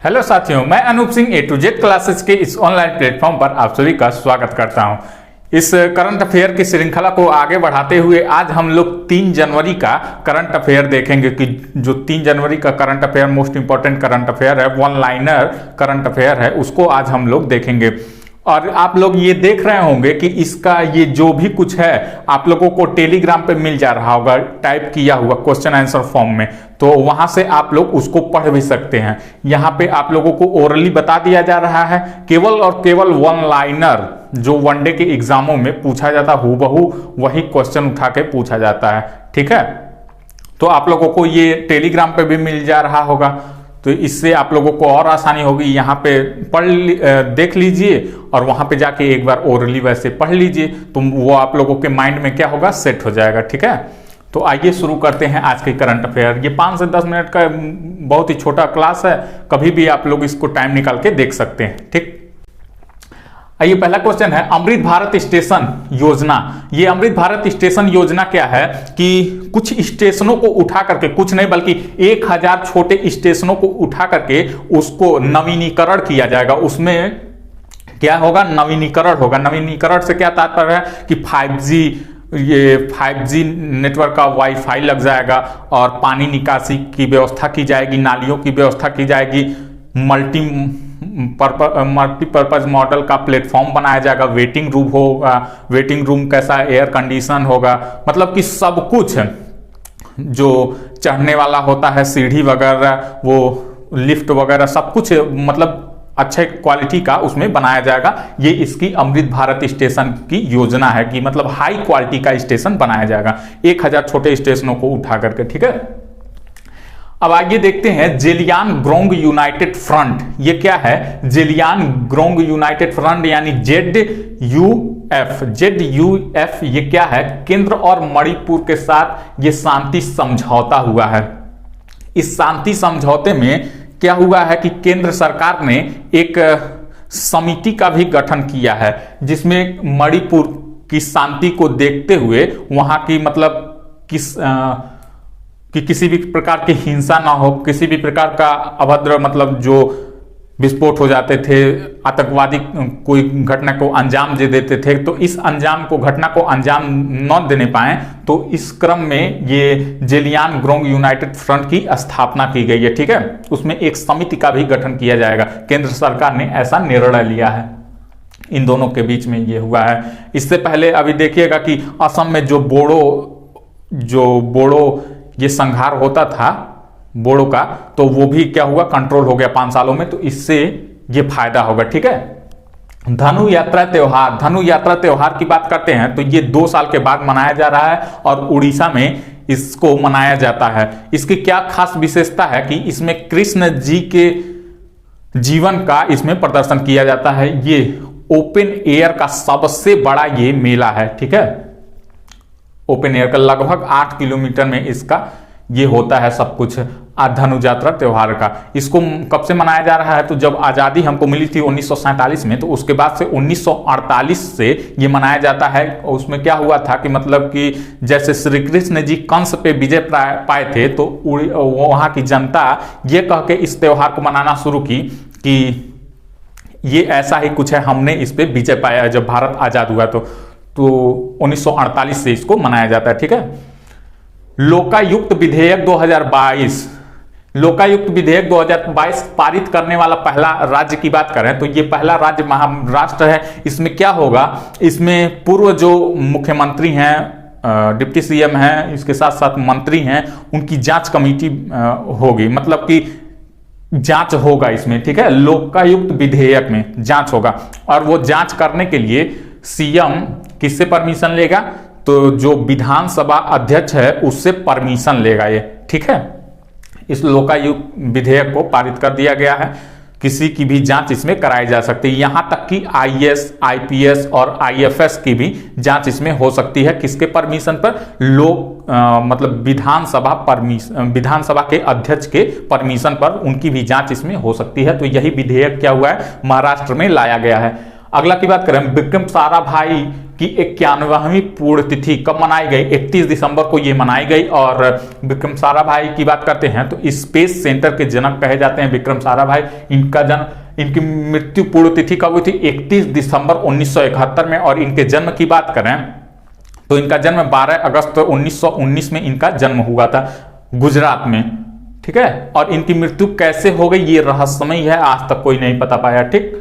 Hello साथियों, मैं अनूप सिंह ए to Z classes के इस ऑनलाइन प्लेटफॉर्म पर आप सभी का स्वागत करता हूं। इस करंट अफेयर की श्रृंखला को आगे बढ़ाते हुए आज हम लोग 3 जनवरी का करंट अफेयर देखेंगे कि जो 3 जनवरी का current affair most important current affair है, वन लाइनर करंट अफेयर है, उसको आज हम लोग देखेंगे। और आप लोग ये देख रहे होंगे कि इसका ये जो भी कुछ है आप लोगों को टेलीग्राम पे मिल जा रहा होगा टाइप किया हुआ क्वेश्चन आंसर फॉर्म में, तो वहां से आप लोग उसको पढ़ भी सकते हैं। यहाँ पे आप लोगों को ओरली बता दिया जा रहा है, केवल और केवल वन लाइनर जो वनडे के एग्जामों में पूछा जाता हूबहू वही क्वेश्चन उठा के पूछा जाता है। ठीक है, तो आप लोगों को ये टेलीग्राम पे भी मिल जा रहा होगा, तो इससे आप लोगों को और आसानी होगी। यहाँ पे देख लीजिए और वहां पे जाके एक बार ओरली वैसे पढ़ लीजिए, तो वो आप लोगों के माइंड में क्या होगा, सेट हो जाएगा। ठीक है, तो आइए शुरू करते हैं आज के करंट अफेयर। ये 5 से 10 मिनट का बहुत ही छोटा क्लास है, कभी भी आप लोग इसको टाइम निकाल के देख सकते हैं। ठीक, आइए पहला क्वेश्चन है अमृत भारत स्टेशन योजना। ये अमृत भारत स्टेशन योजना क्या है कि कुछ स्टेशनों को उठा करके, कुछ नहीं बल्कि 1000 छोटे स्टेशनों को उठा करके उसको नवीनीकरण किया जाएगा। उसमें क्या होगा, नवीनीकरण होगा। नवीनीकरण से क्या तात्पर्य है कि 5G नेटवर्क का वाईफाई लग जाएगा और पानी निकासी की व्यवस्था की जाएगी, नालियों की व्यवस्था की जाएगी, मल्टीपर्पज मॉडल का प्लेटफॉर्म बनाया जाएगा, वेटिंग रूम होगा, वेटिंग रूम कैसा, एयर कंडीशन होगा, मतलब कि सब कुछ जो चढ़ने वाला होता है, सीढ़ी वगैरह, वो लिफ्ट वगैरह, सब कुछ मतलब अच्छे क्वालिटी का उसमें बनाया जाएगा। ये इसकी अमृत भारत स्टेशन की योजना है कि मतलब हाई क्वालिटी का स्टेशन बनाया जाएगा 1000 छोटे स्टेशनों को उठा करके। ठीक है, अब आगे देखते हैं जेलियानग्रोंग यूनाइटेड फ्रंट। ये क्या है, जेलियानग्रोंग यूनाइटेड फ्रंट यानी ZUF। ये क्या है, केंद्र और मणिपुर के साथ ये शांति समझौता हुआ है। इस शांति समझौते में क्या हुआ है कि केंद्र सरकार ने एक समिति का भी गठन किया है, जिसमें मणिपुर की शांति को देखते हुए वहां की मतलब कि किसी भी प्रकार की हिंसा ना हो, किसी भी प्रकार का अभद्र मतलब जो विस्फोट हो जाते थे, आतंकवादी कोई घटना को अंजाम दे देते थे, तो इस घटना को अंजाम न देने पाए, तो इस क्रम में ये जेलियानग्रोंग यूनाइटेड फ्रंट की स्थापना की गई है। ठीक है, उसमें एक समिति का भी गठन किया जाएगा। केंद्र सरकार ने ऐसा निर्णय लिया है। इन दोनों के बीच में ये हुआ है। इससे पहले अभी देखिएगा कि असम में जो बोडो ये संहार होता था बोडो का, तो वो भी क्या हुआ, कंट्रोल हो गया 5 सालों में, तो इससे ये फायदा होगा। ठीक है, धनु यात्रा त्योहार की बात करते हैं तो ये 2 साल के बाद मनाया जा रहा है और उड़ीसा में इसको मनाया जाता है। इसकी क्या खास विशेषता है कि इसमें कृष्ण जी के जीवन का इसमें प्रदर्शन किया जाता है। ये ओपन एयर का सबसे बड़ा ये मेला है। ठीक है, ओपन एयर का लगभग 8 किलोमीटर में इसका ये होता है सब कुछ। धनु यात्रा त्योहार का इसको कब से मनाया जा रहा है, तो जब आज़ादी हमको मिली थी 1947 में, तो उसके बाद से 1948 से ये मनाया जाता है। उसमें क्या हुआ था कि मतलब कि जैसे श्री कृष्ण जी कंस पे विजय पाए थे, तो वहाँ की जनता ये कह के इस त्योहार को मनाना शुरू की कि ये ऐसा ही कुछ है, हमने इस पे विजय पाया जब भारत आज़ाद हुआ। तो 1948 से इसको मनाया जाता है। ठीक है, लोकायुक्त विधेयक 2022 पारित करने वाला पहला राज्य की बात करें तो ये पहला राज्य महाराष्ट्र है। इसमें क्या होगा, इसमें पूर्व जो मुख्यमंत्री हैं, डिप्टी सीएम हैं, इसके साथ साथ मंत्री हैं, उनकी जांच कमेटी होगी, मतलब कि जांच होगा इसमें। ठीक है, लोकायुक्त विधेयक में जांच होगा और वो जांच करने के लिए सीएम किससे परमिशन लेगा, तो जो विधानसभा अध्यक्ष है उससे परमिशन लेगा ये। ठीक है, इस लोकायुक्त विधेयक को पारित कर दिया गया है, किसी की भी जांच इसमें कराई जा सकती है, यहां तक कि IAS, IPS और IFS की भी जांच इसमें हो सकती है। किसके परमिशन पर, मतलब विधानसभा के अध्यक्ष के परमिशन पर उनकी भी जांच इसमें हो सकती है। तो यही विधेयक क्या हुआ है, महाराष्ट्र में लाया गया है। अगला की बात करें, विक्रम साराभाई की 91वीं पुण्यतिथि कब मनाई गई? 31 दिसंबर को ये मनाई गई। और विक्रम साराभाई की बात करते हैं तो स्पेस सेंटर के जनक कहे जाते हैं विक्रम साराभाई। इनकी मृत्यु पुण्यतिथि कब हुई थी? 31 दिसंबर 1971 में। और इनके जन्म की बात करें तो इनका जन्म 12 अगस्त 1919 में इनका जन्म हुआ था गुजरात में, ठीक है। और इनकी मृत्यु कैसे हो गई ये रहस्यमय है, आज तक कोई नहीं पता पाया, ठीक।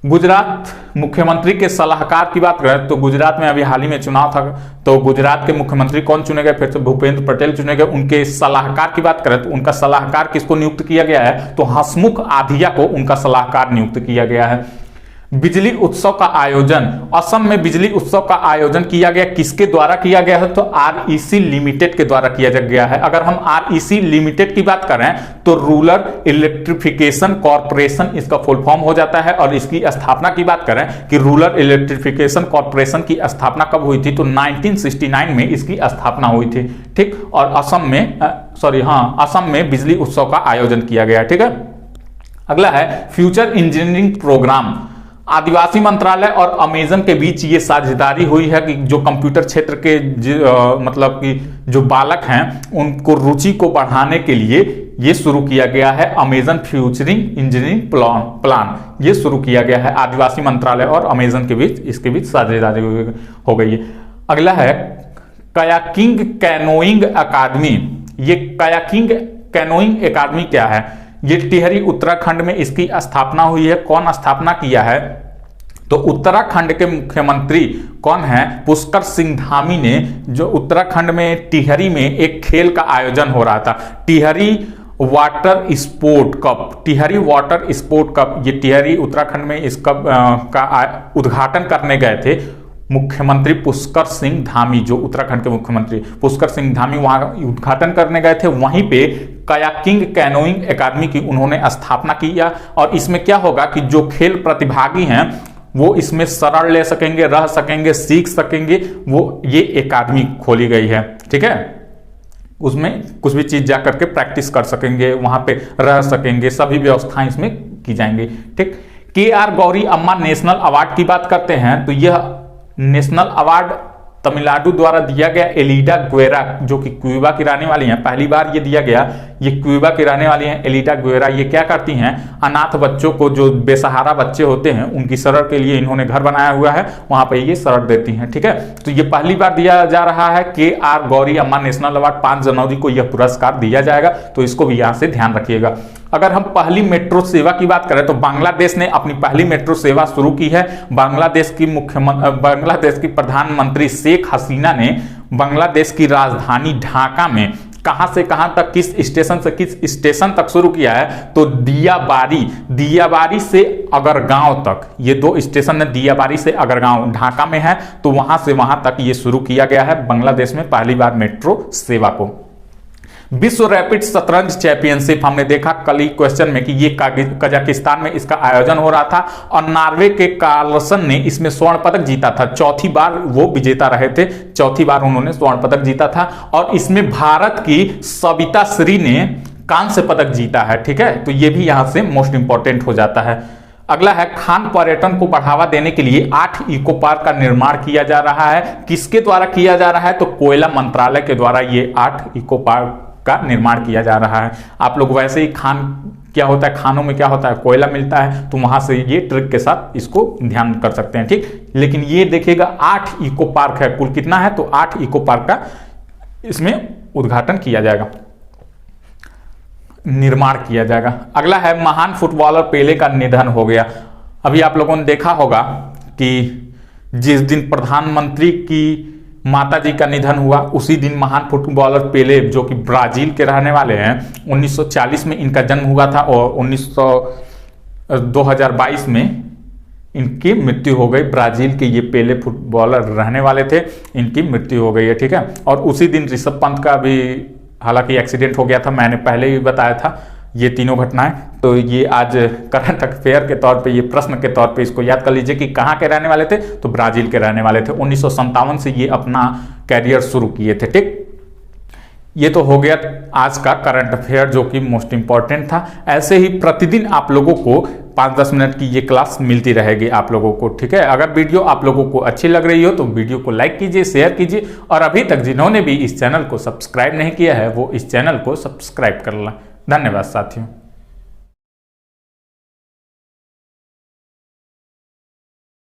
गुजरात मुख्यमंत्री के सलाहकार की बात करें तो गुजरात में अभी हाल ही में चुनाव था, तो गुजरात के मुख्यमंत्री कौन चुने गए? फिर से भूपेंद्र पटेल चुने गए। उनके सलाहकार की बात करें तो उनका सलाहकार किसको नियुक्त किया गया है? तो हसमुख आधिया को उनका सलाहकार नियुक्त किया गया है। बिजली उत्सव का आयोजन, असम में बिजली उत्सव का आयोजन किया गया, किसके द्वारा किया गया है? तो REC लिमिटेड के द्वारा किया गया है। अगर हम REC लिमिटेड की बात करें तो रूरल इलेक्ट्रिफिकेशन कॉर्पोरेशन इसका फुल फॉर्म हो जाता है। और इसकी स्थापना की बात करें कि रूरल इलेक्ट्रिफिकेशन कॉर्पोरेशन की स्थापना कब हुई थी? तो 1969 में इसकी स्थापना हुई थी, ठीक। और असम में बिजली उत्सव का आयोजन किया गया, ठीक है। अगला है फ्यूचर इंजीनियरिंग प्रोग्राम। आदिवासी मंत्रालय और अमेजन के बीच ये साझेदारी हुई है कि जो कंप्यूटर क्षेत्र के मतलब कि जो बालक हैं उनको रुचि को बढ़ाने के लिए ये शुरू किया गया है अमेजन फ्यूचरिंग इंजीनियरिंग प्लान। ये शुरू किया गया है आदिवासी मंत्रालय और अमेजन के बीच, इसके बीच साझेदारी हो गई है। अगला है कयाकिंग कैनोइंग अकादमी। ये कयाकिंग कैनोइंग अकादमी क्या है? ये टिहरी उत्तराखंड में इसकी स्थापना हुई है। कौन स्थापना किया है? तो उत्तराखंड के मुख्यमंत्री कौन है? पुष्कर सिंह धामी ने, जो उत्तराखंड में टिहरी में एक खेल का आयोजन हो रहा था, Tehri water sport cup. Tehri water sport cup, ये टिहरी उत्तराखंड में इस कप का उद्घाटन करने गए थे मुख्यमंत्री पुष्कर सिंह धामी। जो उत्तराखंड के मुख्यमंत्री पुष्कर सिंह धामी वहां उद्घाटन करने गए थे, वहीं पे कयाकिंग कैनोइंग अकादमी की उन्होंने स्थापना किया। और इसमें क्या होगा कि जो खेल प्रतिभागी हैं वो इसमें शरण ले सकेंगे, रह सकेंगे, सीख सकेंगे, वो ये अकादमी खोली गई है, ठीक है। उसमें कुछ भी चीज जाकर के प्रैक्टिस कर सकेंगे, वहां पे रह सकेंगे, सभी व्यवस्थाएं इसमें की जाएंगी, ठीक। KR गौरी अम्मा नेशनल अवार्ड की बात करते हैं तो यह नेशनल अवार्ड तमिलनाडु द्वारा दिया गया एलिडा गुएरा, जो कि क्यूबा की रहने वाली हैं, पहली बार ये दिया गया। ये क्यूबा की रहने वाली हैं एलिडा गुएरा। ये क्या करती हैं? अनाथ बच्चों को, जो बेसहारा बच्चे होते हैं, उनकी शरण के लिए इन्होंने घर बनाया हुआ है, वहां पर ये शरण देती हैं, ठीक है। तो ये पहली बार दिया जा रहा है। KR गौरी अम्मा नेशनल अवार्ड 5 जनवरी को यह पुरस्कार दिया जाएगा, तो इसको भी यहां से ध्यान रखिएगा। अगर हम पहली मेट्रो सेवा की बात करें तो बांग्लादेश ने अपनी पहली मेट्रो सेवा शुरू की है। बांग्लादेश की प्रधानमंत्री शेख हसीना ने बांग्लादेश की राजधानी ढाका में कहां से कहां तक, किस स्टेशन से किस स्टेशन तक शुरू किया है? तो दियाबारी से अगरगांव तक। ये 2 स्टेशन है, दियाबारी से अगरगांव ढाका में है, तो वहां से वहां तक ये शुरू किया गया है बांग्लादेश में पहली बार मेट्रो सेवा को। विश्व रैपिड शतरंज चैंपियनशिप, हमने देखा कल ही क्वेश्चन में कि ये कजाकिस्तान में इसका आयोजन हो रहा था और नॉर्वे के कार्लसन ने इसमें स्वर्ण पदक जीता था। चौथी बार वो विजेता रहे थे, चौथी बार उन्होंने स्वर्ण पदक जीता था। और इसमें भारत की सविता श्री ने कांस्य पदक जीता है, ठीक है। तो ये भी यहां से मोस्ट इंपॉर्टेंट हो जाता है। अगला है खान पर्यटन को बढ़ावा देने के लिए 8 इको पार्क का निर्माण किया जा रहा है। किसके द्वारा किया जा रहा है? तो कोयला मंत्रालय के द्वारा ये 8 इको पार्क का निर्माण किया जा रहा है। आप लोग वैसे ही खान क्या होता है, खानों में क्या होता है, कोयला मिलता है, तो वहां से ये ट्रिक के साथ इसको ध्यान कर सकते हैं, ठीक। लेकिन ये देखिएगा 8 इको पार्क है, कुल कितना है? तो 8 इको पार्क का इसमें उद्घाटन किया जाएगा, निर्माण किया जाएगा। अगला है महान फुटबॉलर पेले का निधन हो गया। अभी आप लोगों ने देखा होगा कि जिस दिन प्रधानमंत्री की माता जी का निधन हुआ उसी दिन महान फुटबॉलर पेले, जो कि ब्राजील के रहने वाले हैं, 1940 में इनका जन्म हुआ था और 2022 में इनकी मृत्यु हो गई। ब्राजील के ये पेले फुटबॉलर रहने वाले थे, इनकी मृत्यु हो गई है, ठीक है। और उसी दिन ऋषभ पंत का भी हालांकि एक्सीडेंट हो गया था, मैंने पहले भी बताया था ये तीनों घटनाएं। तो ये आज करंट अफेयर के तौर पे, ये प्रश्न के तौर पे इसको याद कर लीजिए कि कहाँ के रहने वाले थे? तो ब्राजील के रहने वाले थे। 1957 से ये अपना कैरियर शुरू किए थे, ठीक। ये तो हो गया आज का करंट अफेयर जो कि मोस्ट इंपॉर्टेंट था। ऐसे ही प्रतिदिन आप लोगों को 5-10 मिनट की ये क्लास मिलती रहेगी आप लोगों को, ठीक है। अगर वीडियो आप लोगों को अच्छी लग रही हो तो वीडियो को लाइक कीजिए, शेयर कीजिए, और अभी तक जिन्होंने भी इस चैनल को सब्सक्राइब नहीं किया है वो इस चैनल को सब्सक्राइब कर लें। धन्यवाद साथियों।